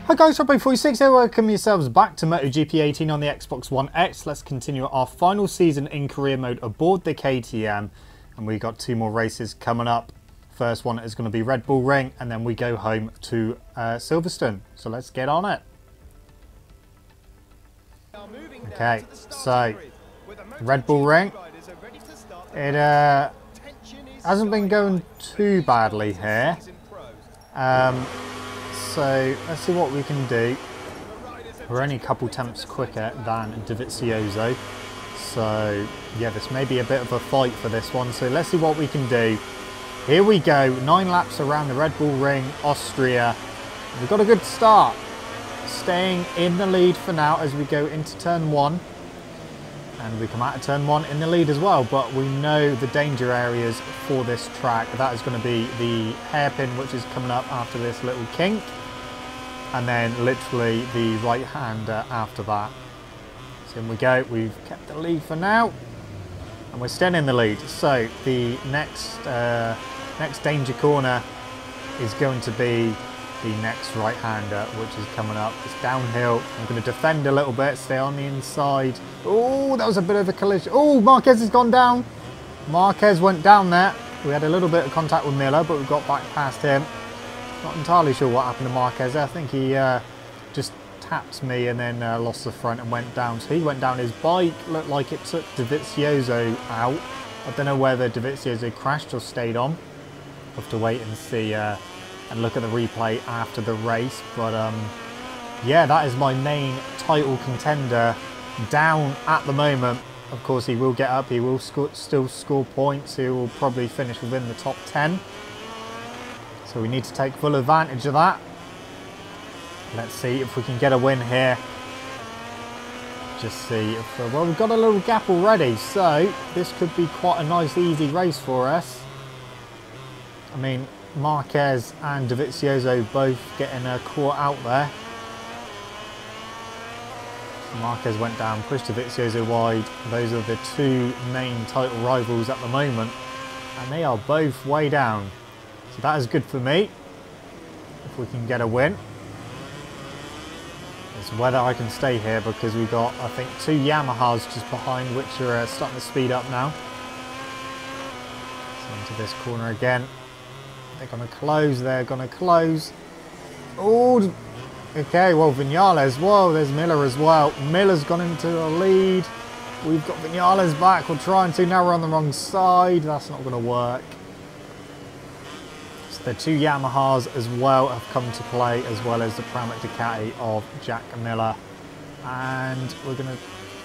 Hi guys, Robo46 here, welcome yourselves back to MotoGP 18 on the Xbox One X. Let's continue our final season in career mode aboard the KTM, and we've got two more races coming up. First one is going to be Red Bull Ring, and then we go home to Silverstone. So let's get on it. Okay, so Red Bull Ring. It hasn't been going too badly here. So let's see what we can do. We're only a couple tenths quicker than DEgITx. So yeah, this may be a bit of a fight for this one. So let's see what we can do. Here we go, 9 laps around the Red Bull Ring, Austria. We've got a good start. Staying in the lead for now as we go into turn 1. And we come out of turn 1 in the lead as well, but we know the danger areas for this track. That is going to be the hairpin, which is coming up after this little kink. And then literally the right hander after that. So in we go, we've kept the lead for now. And we're still in the lead. So the next danger corner is going to be the next right hander, which is coming up. It's downhill. I'm going to defend a little bit, stay on the inside. Oh, that was a bit of a collision. Oh, Marquez has gone down. Marquez went down there. We had a little bit of contact with Miller, but we got back past him. Not entirely sure what happened to Marquez. I think he just tapped me and then lost the front and went down. So he went down. His bike looked like it took DEgITx out. I don't know whether DEgITx crashed or stayed on. We'll have to wait and see and look at the replay after the race. But yeah, that is my main title contender down at the moment. Of course, he will get up. He will still score points. He will probably finish within the top 10. So we need to take full advantage of that. Let's see if we can get a win here. Just see if, well, we've got a little gap already, so this could be quite a nice, easy race for us. I mean, Marquez and DEgITx both getting caught out there. Marquez went down, pushed DEgITx wide. Those are the two main title rivals at the moment, and they are both way down. So that is good for me, if we can get a win. It's whether I can stay here, because we've got, I think, 2 Yamahas just behind, which are starting to speed up now. So into this corner again. They're going to close, they're going to close. Oh, okay, well, Vinales, whoa, there's Miller as well. Miller's gone into the lead. We've got Vinales back, we're trying to, now we're on the wrong side. That's not going to work. The 2 Yamahas as well have come to play, as well as the Pramac Ducati of Jack Miller. And we're going to,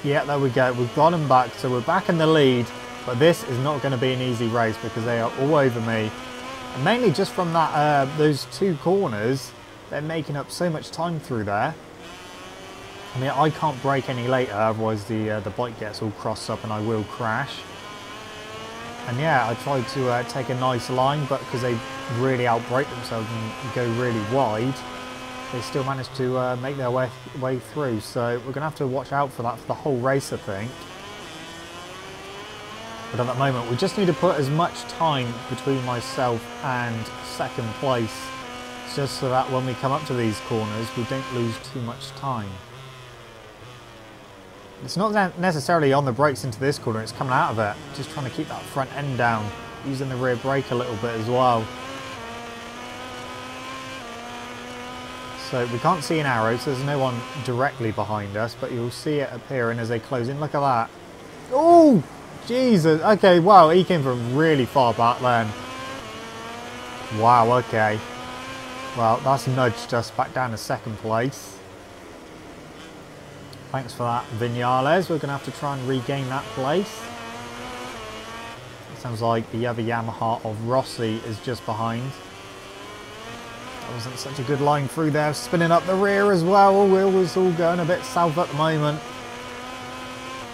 yeah, there we go. We've got them back, so we're back in the lead. But this is not going to be an easy race, because they are all over me. And mainly just from that, those 2 corners, they're making up so much time through there. I mean, I can't brake any later, otherwise the bike gets all crossed up and I will crash. And yeah, I tried to take a nice line, but because they really outbrake themselves and go really wide, they still managed to make their way through. So we're going to have to watch out for that for the whole race, I think. But at the moment, we just need to put as much time between myself and second place, just so that when we come up to these corners, we don't lose too much time. It's not necessarily on the brakes into this corner, it's coming out of it. Just trying to keep that front end down, using the rear brake a little bit as well. So we can't see an arrow, so there's no one directly behind us, but you'll see it appearing as they close in. Look at that. Oh, Jesus. Okay, wow, he came from really far back then. Wow, okay. Well, that's nudged us back down to second place. Thanks for that, Vinales. We're going to have to try and regain that place. It sounds like the other Yamaha of Rossi is just behind. That wasn't such a good line through there. Spinning up the rear as well. Oh, it's all going a bit south at the moment.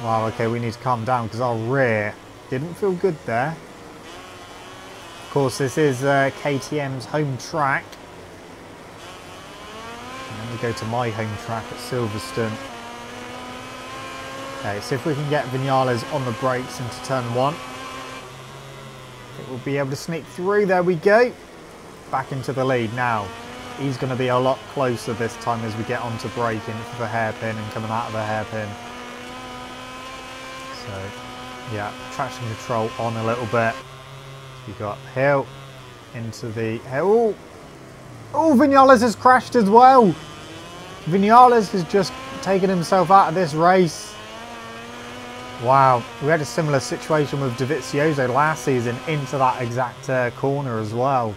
Wow, okay, we need to calm down, because our rear didn't feel good there. Of course, this is KTM's home track. And then we go to my home track at Silverstone. Okay, see if we can get Vinales on the brakes into turn 1. I think we'll be able to sneak through. There we go. Back into the lead now. he's going to be a lot closer this time as we get on to braking for the hairpin and coming out of the hairpin. So, yeah, traction control on a little bit. We got hill into the hill. Oh, Vinales has crashed as well. Vinales has just taken himself out of this race. Wow, we had a similar situation with DeVizioso last season into that exact corner as well.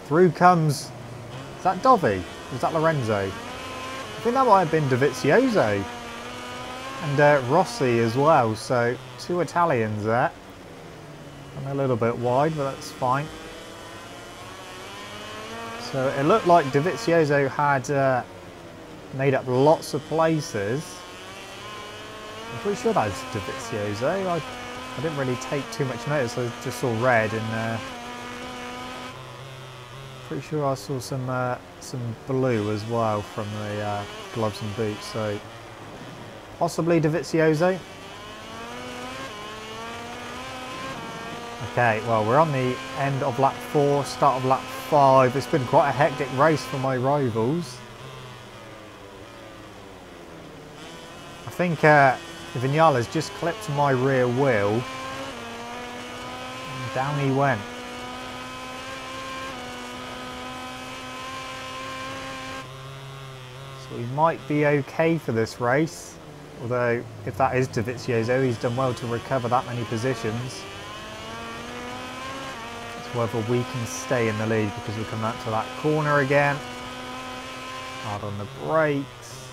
Through comes, is that Dovi? Is that Lorenzo? I think that might have been DeVizioso. And Rossi as well, so 2 Italians there. And a little bit wide, but that's fine. So it looked like DeVizioso had made up lots of places. I'm pretty sure that's DeVizioso. I didn't really take too much notice, I just saw red and pretty sure I saw some blue as well from the gloves and boots, so possibly DeVizioso. Okay, well, we're on the end of lap 4, start of lap 5. It's been quite a hectic race for my rivals. I think Vinales just clipped my rear wheel. And down he went. So he might be okay for this race. Although, if that is DeVizioso, he's done well to recover that many positions. Whether we can stay in the lead because we're coming out to that corner again. Hard on the brakes.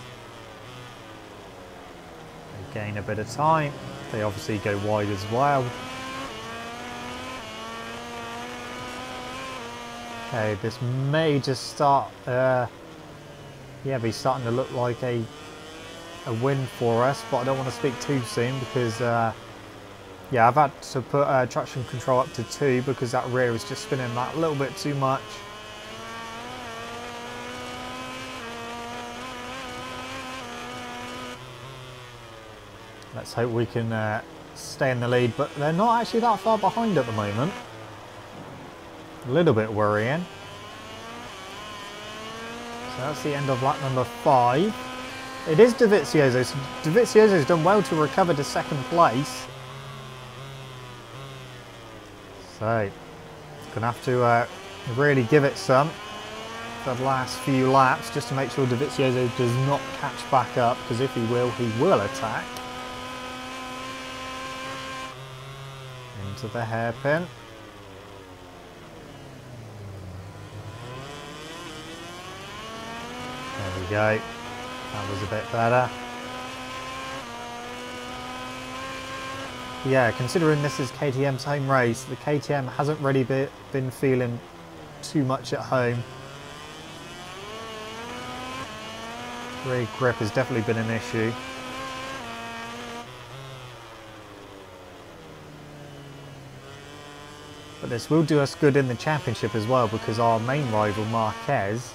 They gain a bit of time. They obviously go wide as well. Okay, this may just start, be starting to look like a win for us, but I don't want to speak too soon because yeah, I've had to put traction control up to 2 because that rear is just spinning that little bit too much. Let's hope we can stay in the lead, but they're not actually that far behind at the moment. A little bit worrying. So that's the end of lap number 5. It is DeVizioso, so DeVizioso's done well to recover to 2nd place. So, gonna have to really give it some for the last few laps just to make sure DeVizioso does not catch back up, because if he will attack. Into the hairpin. There we go. That was a bit better. Yeah, considering this is KTM's home race, the KTM hasn't really been feeling too much at home. Rear grip has definitely been an issue. But this will do us good in the championship as well, because our main rival Marquez,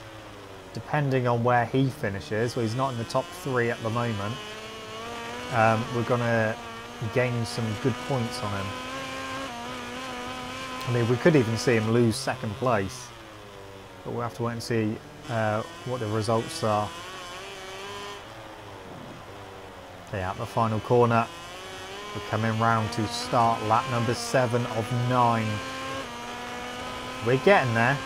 depending on where he finishes, well, he's not in the top 3 at the moment, we're going to gain some good points on him. I mean, we could even see him lose 2nd place, but we'll have to wait and see what the results are. Okay, at the final corner, we're coming round to start lap number 7 of 9. We're getting there.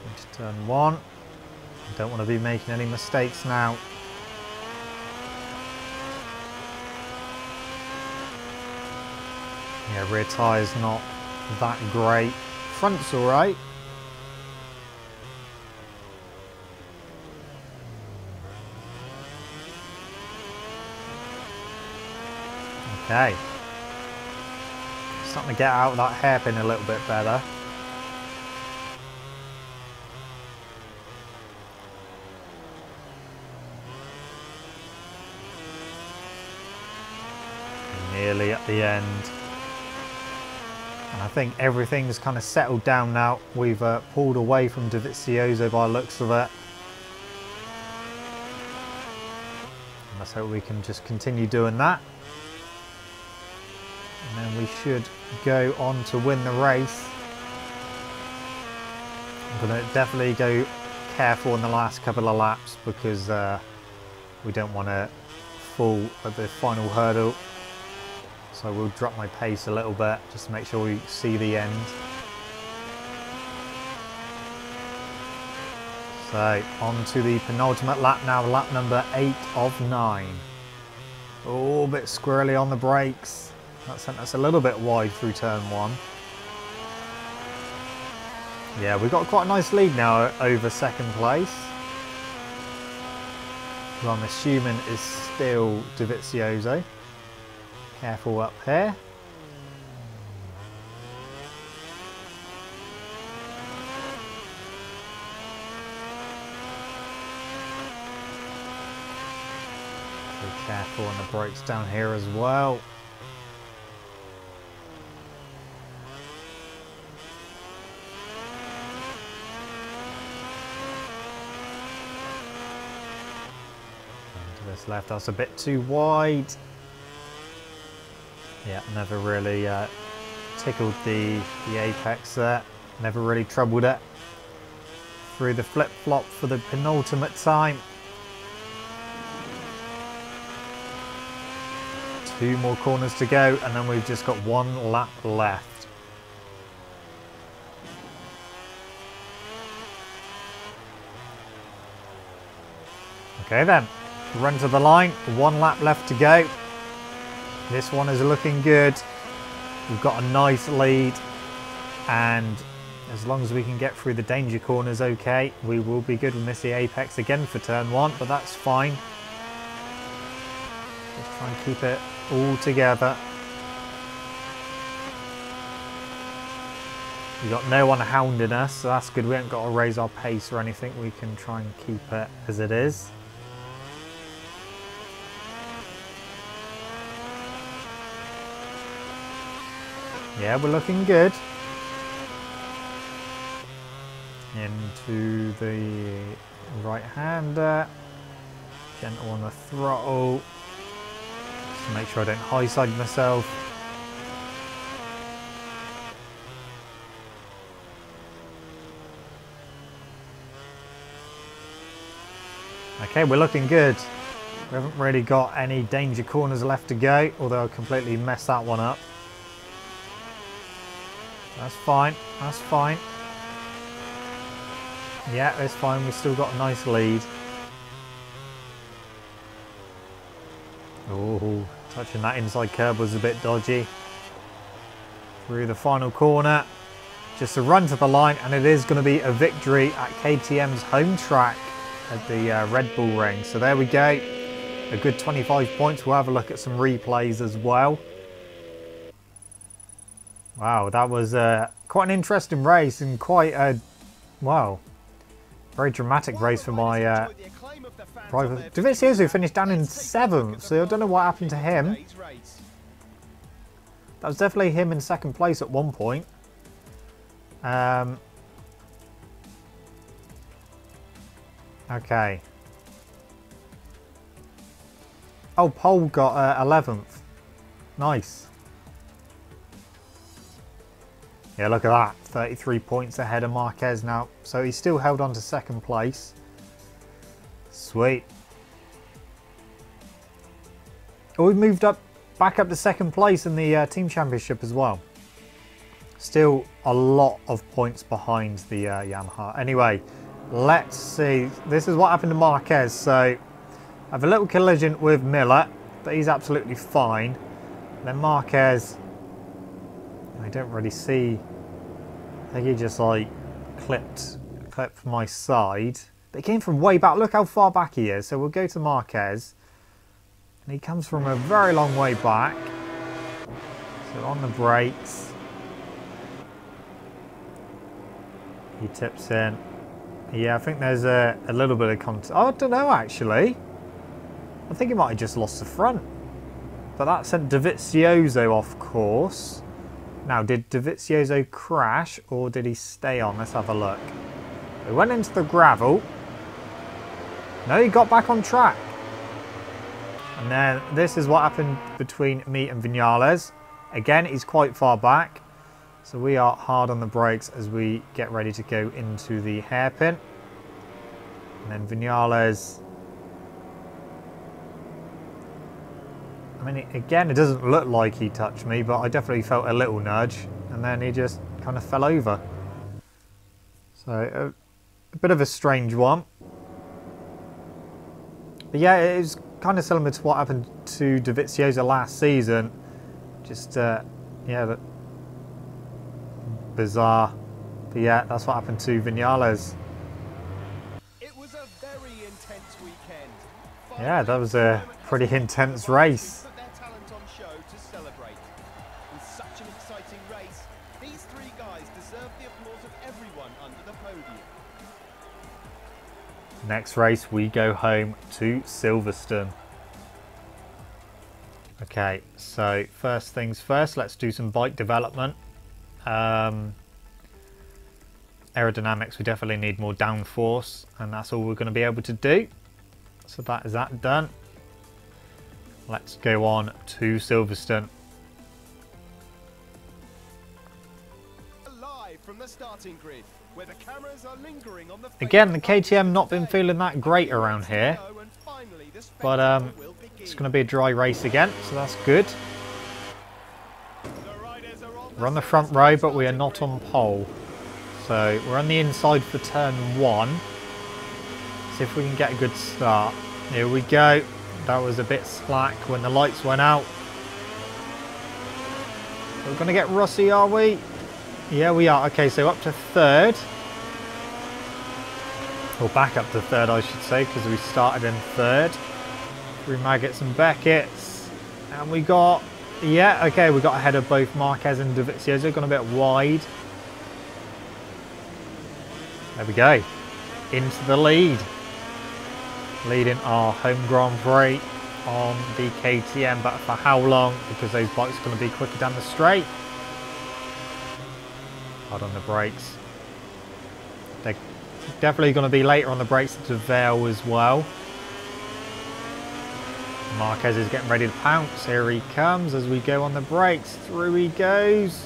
Into turn 1. I don't want to be making any mistakes now. Yeah, rear tyre's not that great. Front's alright. Okay. Starting to get out of that hairpin a little bit better. Nearly at the end. And I think everything's kind of settled down now. We've pulled away from DeVizioso by the looks of it. And let's hope we can just continue doing that. And then we should go on to win the race. I'm going to definitely go careful in the last couple of laps because we don't want to fall at the final hurdle. So we'll drop my pace a little bit just to make sure we see the end. So on to the penultimate lap now, lap number 8 of 9. Oh, a bit squirrely on the brakes. That sent us a little bit wide through turn 1. Yeah, we've got quite a nice lead now over second place. Who I'm assuming is still DEgITx. Careful up here. Be careful on the brakes down here as well. This left us a bit too wide. Yeah, never really tickled the apex there. Never really troubled it. Through the flip-flop for the penultimate time. 2 more corners to go and then we've just got 1 lap left. Okay then. Run to the line, 1 lap left to go. This one is looking good. We've got a nice lead and as long as we can get through the danger corners okay, we will be good. We'll miss the apex again for turn 1, but that's fine. Just try and keep it all together. We've got no one hounding us, so that's good. We haven't got to raise our pace or anything. We can try and keep it as it is. Yeah, we're looking good. Into the right-hander. Gentle on the throttle. Just to make sure I don't high-side myself. Okay, we're looking good. We haven't really got any danger corners left to go, although I completely messed that one up. That's fine, that's fine. Yeah, it's fine, we've still got a nice lead. Oh, touching that inside curb was a bit dodgy. Through the final corner. Just a run to the line, and it is going to be a victory at KTM's home track at the Red Bull Ring. So there we go. A good 25 points. We'll have a look at some replays as well. Wow, that was quite an interesting race and quite a, wow, very dramatic race for my rival. DEgITx finished down in 7th, so I don't know what happened to him. That was definitely him in 2nd place at one point. Okay. Oh, Pole got 11th. Nice. Yeah, look at that. 33 points ahead of Marquez now. So he's still held on to 2nd place. Sweet. Oh, we've moved up, back up to 2nd place in the team championship as well. Still a lot of points behind the Yamaha. Anyway, let's see. This is what happened to Marquez. So I have a little collision with Miller, but he's absolutely fine. Then Marquez, I don't really see. I think he just like clipped my side. But he came from way back. Look how far back he is. So we'll go to Marquez. And he comes from a very long way back. So on the brakes. He tips in. Yeah, I think there's a little bit of contact. Oh, I don't know actually. I think he might have just lost the front. But that sent DEgITx off course. Now, did DEgITx crash or did he stay on? Let's have a look. He went into the gravel. No, he got back on track. And then this is what happened between me and Viñales. Again, he's quite far back. So we are hard on the brakes as we get ready to go into the hairpin. And then Vinales. I mean, again, it doesn't look like he touched me, but I definitely felt a little nudge. And then he just kind of fell over. So a bit of a strange one. But yeah, it is kind of similar to what happened to Dovizioso last season. Just, yeah, bizarre. But yeah, that's what happened to Vinales. It was a very intense weekend. Yeah, that was a pretty intense race. Put their talent on show to celebrate. In such an exciting race, these three guys deserve the applause of everyone under the podium. Next race, we go home to Silverstone. Okay, so first things first, let's do some bike development. Aerodynamics, we definitely need more downforce, and that's all we're going to be able to do. So that is that done. Let's go on to Silverstone. Live from the starting grid, where the cameras are lingering on the Again, the KTM not been feeling that great around here, but it's going to be a dry race again, so that's good. We're on the front row, but we are not on pole. So we're on the inside for turn 1. See if we can get a good start. Here we go. That was a bit slack when the lights went out. We're going to get Rossi, are we? Yeah, we are. Okay, so up to third. Or back up to third, I should say, because we started in third. Through Maggots and Beckett's. And we got... Yeah, okay, we got ahead of both Marquez and Dovizioso. Gone a bit wide. There we go. Into the lead. Leading our home Grand Prix on the KTM. But for how long? Because those bikes are going to be quicker down the straight. Hard on the brakes. They're definitely going to be later on the brakes to Vale as well. Marquez is getting ready to pounce. Here he comes as we go on the brakes. Through he goes.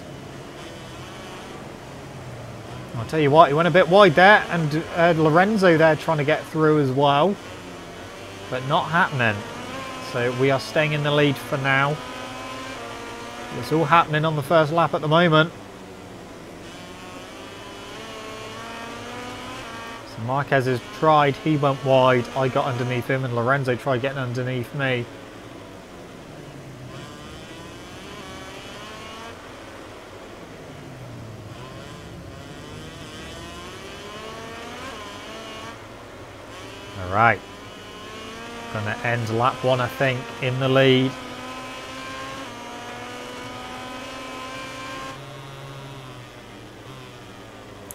I'll tell you what, he went a bit wide there, and Lorenzo there trying to get through as well. But not happening. So we are staying in the lead for now. It's all happening on the first lap at the moment. So Marquez has tried, he went wide, I got underneath him, and Lorenzo tried getting underneath me. Alright, going to end lap 1, I think, in the lead.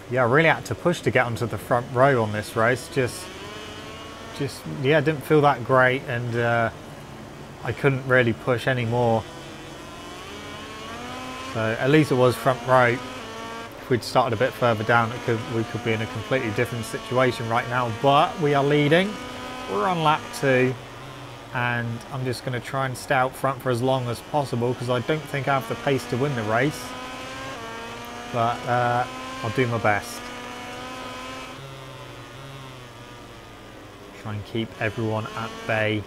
Yeah, I really had to push to get onto the front row on this race. Just yeah, didn't feel that great, and I couldn't really push anymore. So at least it was front row. If we'd started a bit further down, we could be in a completely different situation right now. But we are leading. We're on lap 2, and I'm just going to try and stay out front for as long as possible because I don't think I have the pace to win the race. But I'll do my best. Try and keep everyone at bay.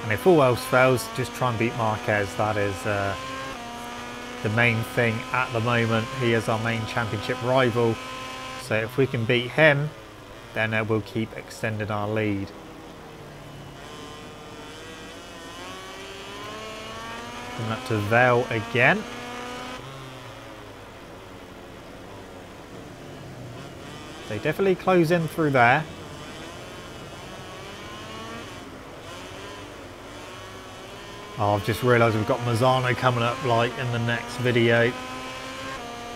And if all else fails, just try and beat Marquez. That is the main thing at the moment. He is our main championship rival. So if we can beat him, then we'll keep extending our lead. Coming up to Vale again. They definitely close in through there. Oh, I've just realised we've got Mazzano coming up like in the next video.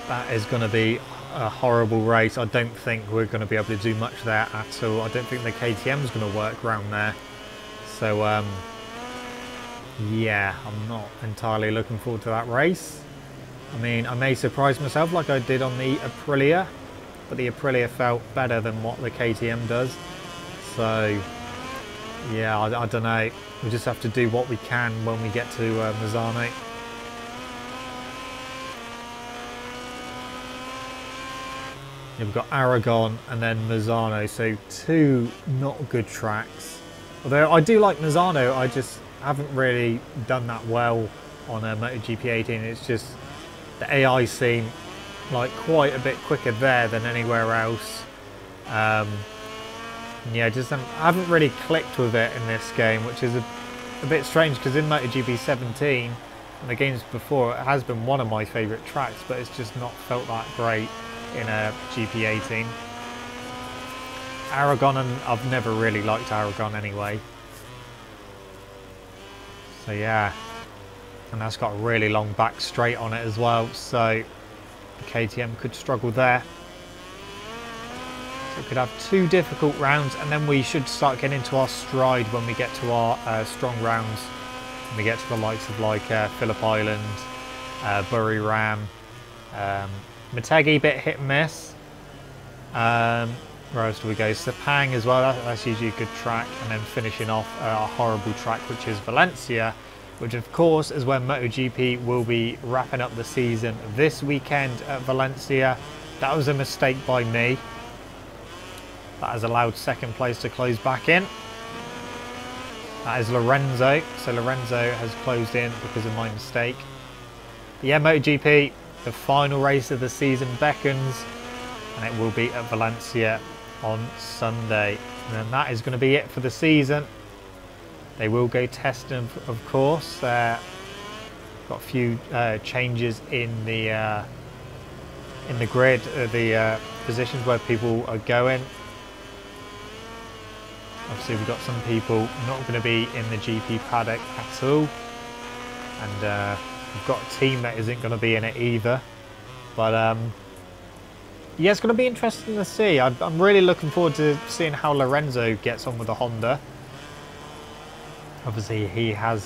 That is going to be a horrible race. I don't think we're going to be able to do much there at all. I don't think the KTM is going to work around there. So, yeah, I'm not entirely looking forward to that race. I mean, I may surprise myself like I did on the Aprilia, but the Aprilia felt better than what the KTM does. So yeah, I don't know. We just have to do what we can when we get to Misano. Yeah, we've got Aragon and then Misano, so two not good tracks. Although I do like Misano, I just haven't really done that well on MotoGP 18. It's just the AI seem like quite a bit quicker there than anywhere else. Yeah, just I haven't really clicked with it in this game, which is a bit strange because in MotoGP 17 and the games before, it has been one of my favourite tracks, but it's just not felt that great in a GP 18. Aragon, and I've never really liked Aragon anyway. So yeah, and that's got a really long back straight on it as well, so the KTM could struggle there. So we could have two difficult rounds, and then we should start getting into our stride when we get to our strong rounds. When we get to the likes of like Phillip Island, Buriram, Motegi, bit hit and miss. Where else do we go? Sepang as well, that's usually a good track. And then finishing off a horrible track, which is Valencia, which of course is where MotoGP will be wrapping up the season this weekend at Valencia. That was a mistake by me. That has allowed second place to close back in. That is Lorenzo. So Lorenzo has closed in because of my mistake. Yeah, MotoGP, the final race of the season beckons, and it will be at Valencia on Sunday. And then that is going to be it for the season. They will go testing, of course. Got a few changes in the grid, the positions where people are going. Obviously, we've got some people not going to be in the GP paddock at all, and we've got a team that isn't going to be in it either. But yeah, it's going to be interesting to see. I'm really looking forward to seeing how Lorenzo gets on with the Honda. Obviously, he has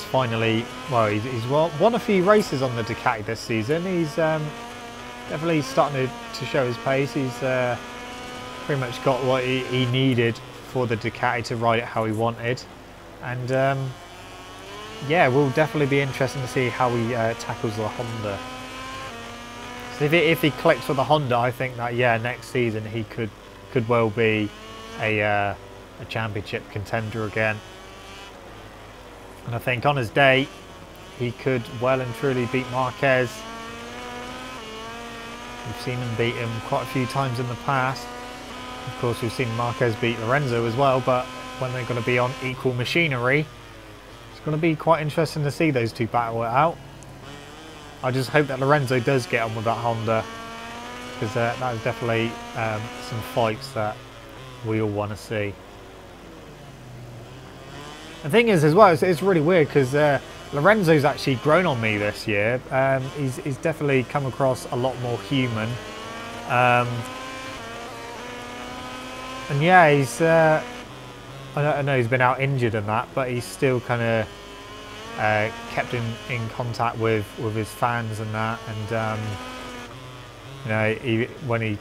finally, well, he's won a few races on the Ducati this season. He's definitely starting to show his pace. He's pretty much got what he needed for the Ducati to ride it how he wanted. And yeah, it will definitely be interesting to see how he tackles the Honda. So if he clicks with the Honda, I think that, yeah, next season he could well be a championship contender again. And I think on his day, he could well and truly beat Marquez. We've seen him beat him quite a few times in the past. Of course, we've seen Marquez beat Lorenzo as well, but when they're going to be on equal machinery, it's going to be quite interesting to see those two battle it out. I just hope that Lorenzo does get on with that Honda, because that is definitely some fights that we all want to see. The thing is as well, it's really weird because Lorenzo's actually grown on me this year. He's definitely come across a lot more human. And yeah, he's I know he's been out injured and that, but he's still kind of kept in contact with his fans and that. And you know, when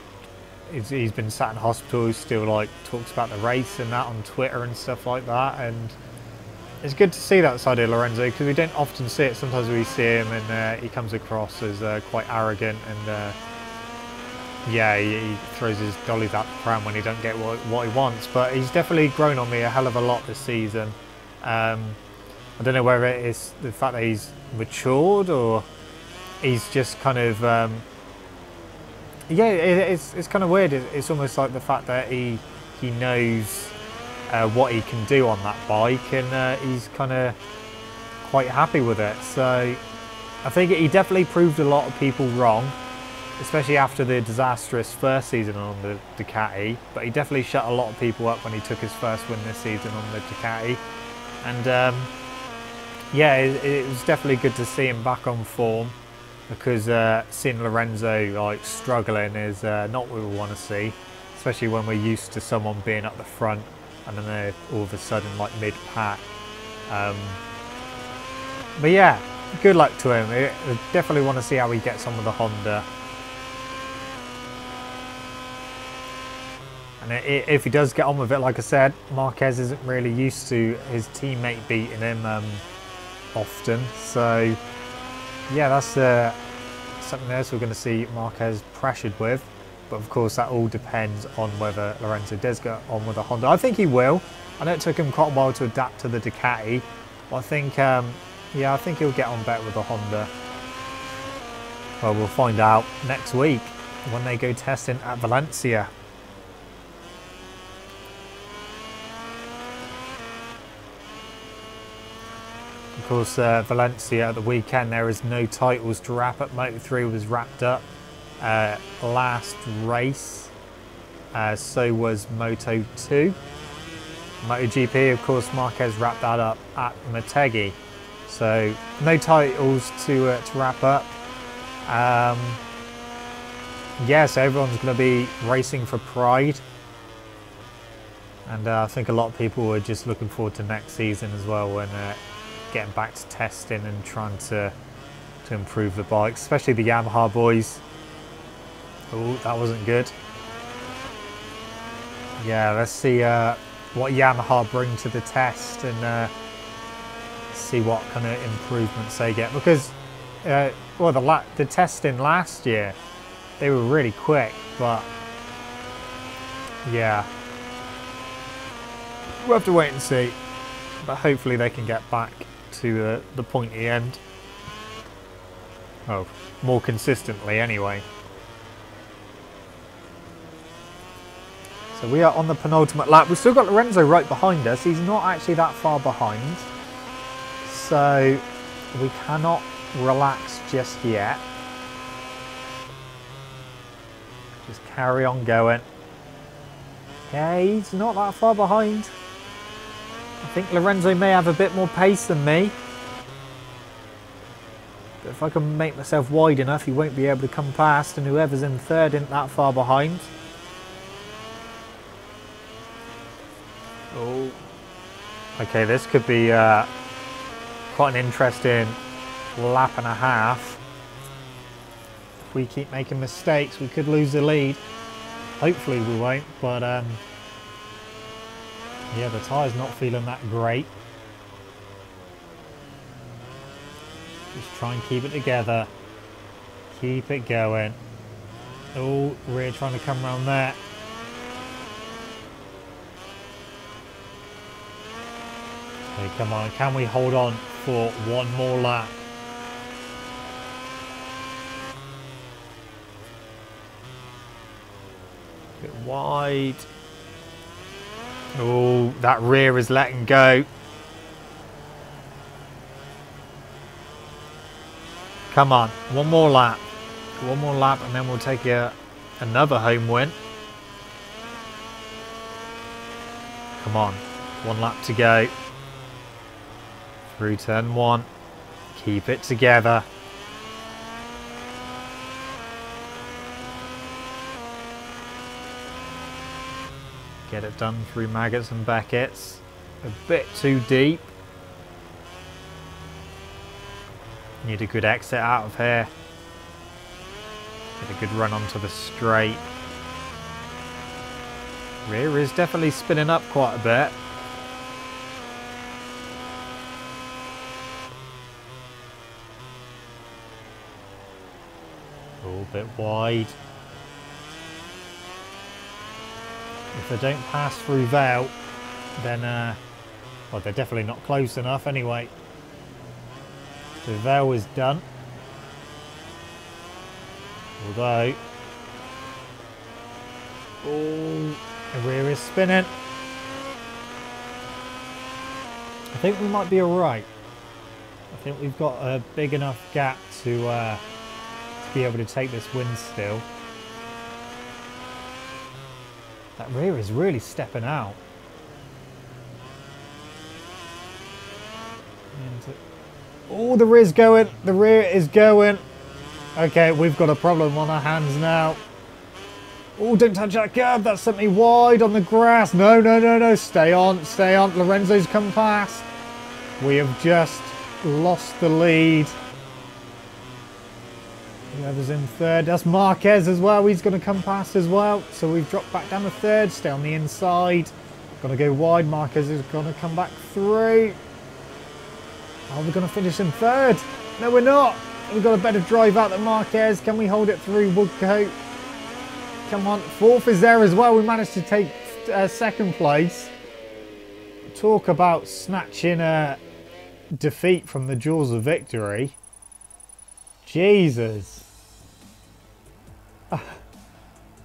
he's been sat in hospital, he still like talks about the race and that on Twitter and stuff like that. And it's good to see that side of Lorenzo, because we don't often see it. Sometimes we see him and he comes across as quite arrogant, and yeah, he throws his dollies out the pram when he don't get what he wants. But he's definitely grown on me a hell of a lot this season. I don't know whether it is the fact that he's matured, or he's just kind of yeah, it's kind of weird. It's almost like the fact that he knows what he can do on that bike, and he's kind of quite happy with it. So I think he definitely proved a lot of people wrong, especially after the disastrous first season on the Ducati. But he definitely shut a lot of people up when he took his first win this season on the Ducati. And yeah, it was definitely good to see him back on form, because seeing Lorenzo like struggling is not what we want to see, especially when we're used to someone being at the front and then they're all of a sudden like mid-pack. But yeah, good luck to him. I definitely want to see how he gets on with the Honda. And if he does get on with it, like I said, Marquez isn't really used to his teammate beating him often. So, yeah, that's something else we're going to see Marquez pressured with. But of course, that all depends on whether Lorenzo does get on with a Honda. I think he will. I know it took him quite a while to adapt to the Ducati. But I think, yeah, I think he'll get on better with a Honda. Well, we'll find out next week when they go testing at Valencia. Of course, Valencia at the weekend, there is no titles to wrap up. Moto3 was wrapped up last race, so was Moto2. MotoGP, of course, Marquez wrapped that up at Motegi. So no titles to wrap up. Yeah, so everyone's going to be racing for pride. And I think a lot of people are just looking forward to next season as well, when getting back to testing and trying to improve the bikes, especially the Yamaha boys. Oh, that wasn't good. Yeah, let's see what Yamaha bring to the test and see what kind of improvements they get. Because, well, the testing last year, they were really quick, but yeah, we'll have to wait and see. But hopefully they can get back to the pointy end. Oh, more consistently anyway. So we are on the penultimate lap. We've still got Lorenzo right behind us. He's not actually that far behind. So we cannot relax just yet. Just carry on going. Yeah, he's not that far behind. I think Lorenzo may have a bit more pace than me. But if I can make myself wide enough, he won't be able to come past, and whoever's in third isn't that far behind. Oh. Okay, this could be quite an interesting lap and a half. If we keep making mistakes, we could lose the lead. Hopefully we won't, but yeah, the tyre's not feeling that great. Just try and keep it together. Keep it going. Oh, rear trying to come around there. Okay, come on. Can we hold on for one more lap? Bit wide. Oh, that rear is letting go. Come on, one more lap. One more lap and then we'll take another home win. Come on, one lap to go. Through turn one. Keep it together. Get it done through Maggots and Beckett's. A bit too deep. Need a good exit out of here. Get a good run onto the straight. Rear is definitely spinning up quite a bit. A bit wide. If they don't pass through Vale, then well, they're definitely not close enough anyway. So Vale is done. Although, oh, the rear is spinning. I think we might be alright. I think we've got a big enough gap to be able to take this win still. That rear is really stepping out. Oh, the rear's going. The rear is going. Okay, we've got a problem on our hands now. Oh, don't touch that curb. That sent me wide on the grass. No, no, no, no. Stay on. Stay on. Lorenzo's come past. We have just lost the lead. Whoever's in third, that's Marquez as well. He's going to come past as well. So we've dropped back down to third, stay on the inside. Got to go wide. Marquez is going to come back through. Oh, we're going to finish in third. No, we're not. We've got a better drive out than Marquez. Can we hold it through Woodcote? Come on. Fourth is there as well. We managed to take second place. Talk about snatching a defeat from the jaws of victory. Jesus.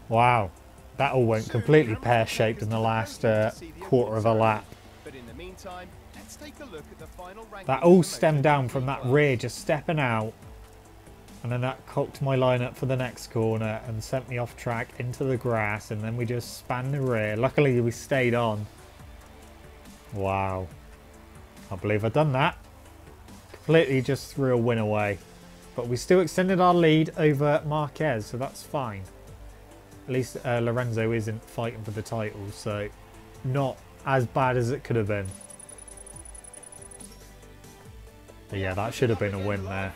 Wow. That all went completely pear-shaped in the last quarter of a lap. But in the meantime, let's take a look at the final ranking. That all stemmed down from that rear just stepping out. And then that cocked my line up for the next corner and sent me off track into the grass. And then we just spanned the rear. Luckily, we stayed on. Wow. I believe I've done that. Completely just threw a win away. But we still extended our lead over Marquez, so that's fine. At least Lorenzo isn't fighting for the title, so not as bad as it could have been. But yeah, that should have been a win there.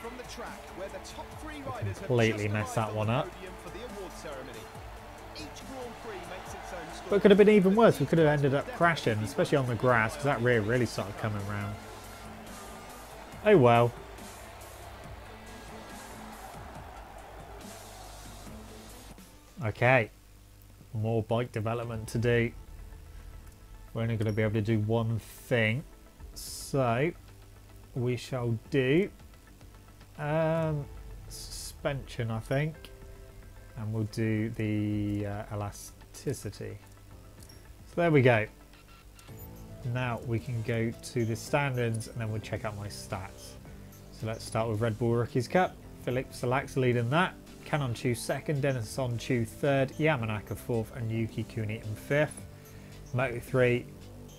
Completely messed that one up. But it could have been even worse. We could have ended up crashing, especially on the grass, because that rear really started coming round. Oh well. Okay. More bike development to do. We're only going to be able to do one thing. So, we shall do suspension, I think. And we'll do the elasticity. So there we go. Now we can go to the standings and then we'll check out my stats. So let's start with Red Bull Rookies Cup. Philippe Salax leading that. Canon Chu second, Dennis On Chu third, Yamanaka fourth, and Yuki Kuni in fifth. Moto3.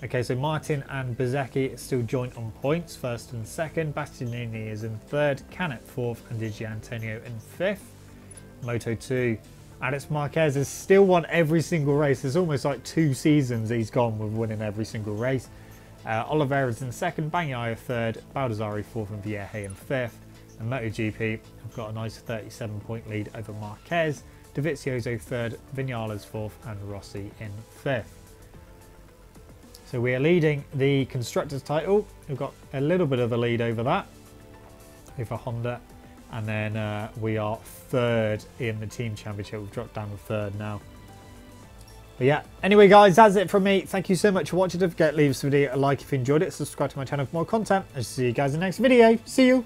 Okay, so Martin and Bezecchi are still joint on points, first and second. Bastianini is in third, Canet fourth, and Digi Antonio in fifth. Moto2. Alex Marquez has still won every single race. It's almost like 2 seasons he's gone with winning every single race. Oliveira's in second, Bagnaia third, Baldassari fourth, and Vieja in fifth. And MotoGP have got a nice 37-point lead over Marquez, Dovizioso third, Vinales fourth, and Rossi in fifth. So we are leading the Constructors title. We've got a little bit of a lead over that, over Honda. And then we are third in the Team Championship. We've dropped down to third now. But yeah, anyway guys, that's it from me. Thank you so much for watching. Don't forget to leave this video a like if you enjoyed it. Subscribe to my channel for more content. I'll see you guys in the next video. See you.